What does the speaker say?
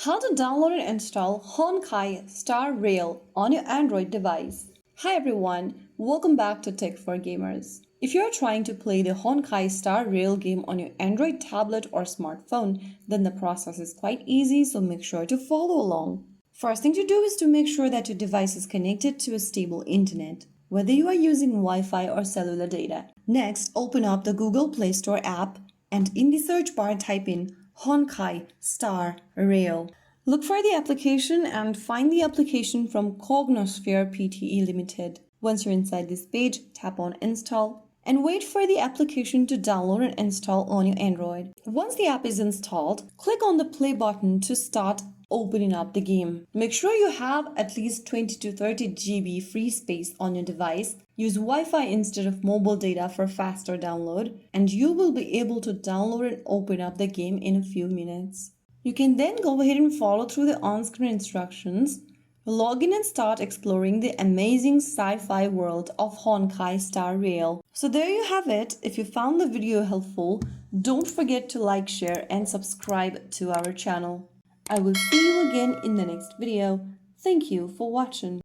How to download and install Honkai Star Rail on your Android device. Hi everyone, welcome back to Tech for Gamers. If you are trying to play the Honkai Star Rail game on your Android tablet or smartphone, then the process is quite easy, so make sure to follow along. First thing to do is to make sure that your device is connected to a stable internet, whether you are using Wi-Fi or cellular data. Next, open up the Google Play Store app and in the search bar type in Honkai Star Rail. Look for the application and find the application from Cognosphere Pte. Limited. Once you're inside this page, tap on Install and wait for the application to download and install on your Android. Once the app is installed, click on the play button to start opening up the game. Make sure you have at least 20 to 30 GB free space on your device. Use Wi-Fi instead of mobile data for faster download, and you will be able to download and open up the game in a few minutes. You can then go ahead and follow through the on-screen instructions, log in and start exploring the amazing sci-fi world of Honkai Star Rail. So there you have it. If you found the video helpful, don't forget to like, share and subscribe to our channel. I will see you again in the next video. Thank you for watching.